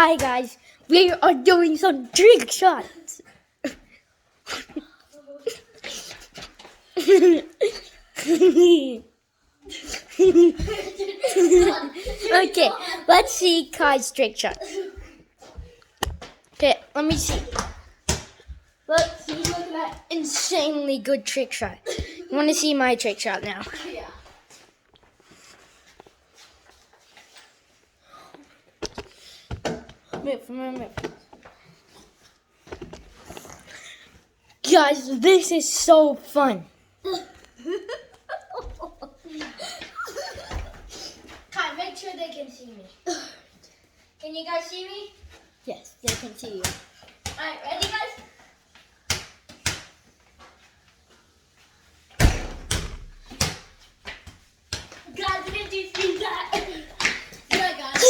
Hi guys, we are doing some trick shots. Okay, let's see Kai's trick shot. Okay, let me see. Let's see, look at that insanely good trick shot. You want to see my trick shot now? Yeah. Move. Guys, this is so fun. Kai, make sure they can see me. Can you guys see me? Yes, they can see you. Alright, ready guys? Guys, did you see that? Yeah, guys.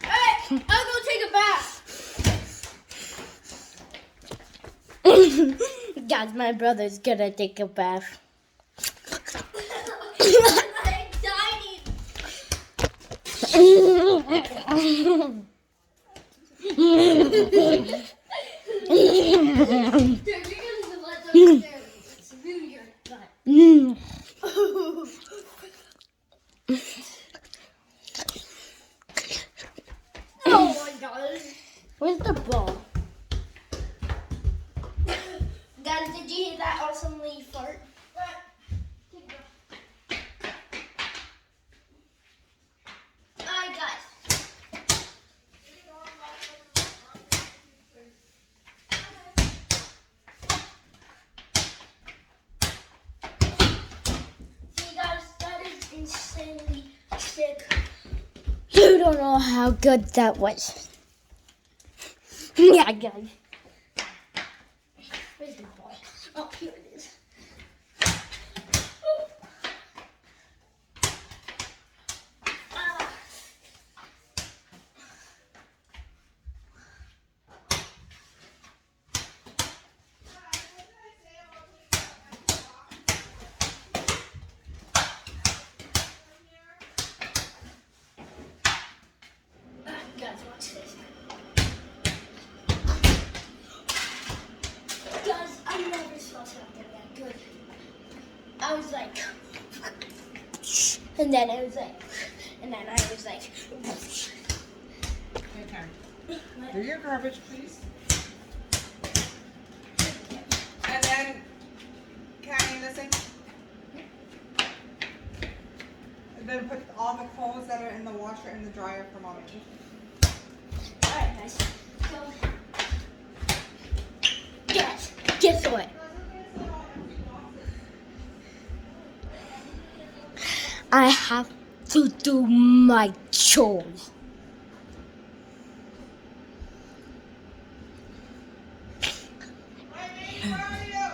Alright, I'll go take a bath. Guys, my brother's gonna take a bath. I'm dying. Dude, you're gonna let them through your gut. Oh my god. Where's the ball? Guys, did you hear that awesome leaf fart? Alright, guys. See, guys, that is insanely sick. You don't know how good that was. Yeah, guys. Where's the ball? Oh, here it is. Ah. Guys, watch this. Guys, I never saw something that good. I was like, and then I was like, Okay. Do your garbage, please. And then, Callie, listen. And then put all the clothes that are in the washer in the dryer for mommy. alright, guys. So, Guess what? I have to do my chores. Where are you?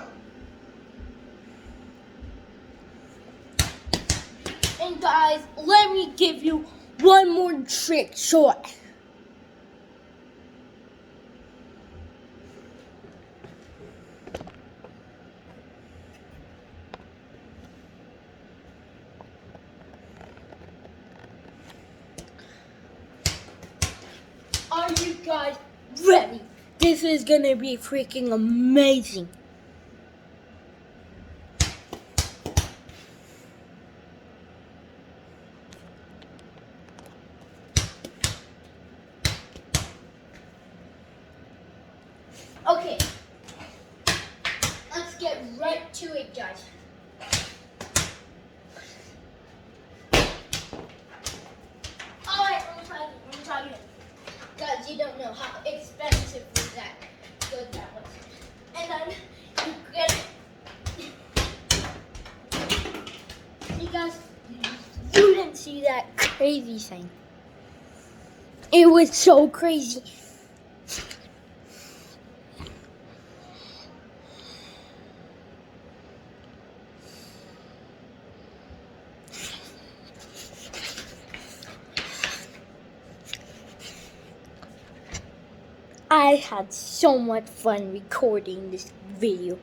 And guys, let me give you one more trick shot. Are you guys ready? This is gonna be freaking amazing. Okay, let's get right to it, guys. alright, let me try again. Guys, you don't know how expensive that good that was. And then, you get it. You guys, you didn't see that crazy thing. It was so crazy. I had so much fun recording this video.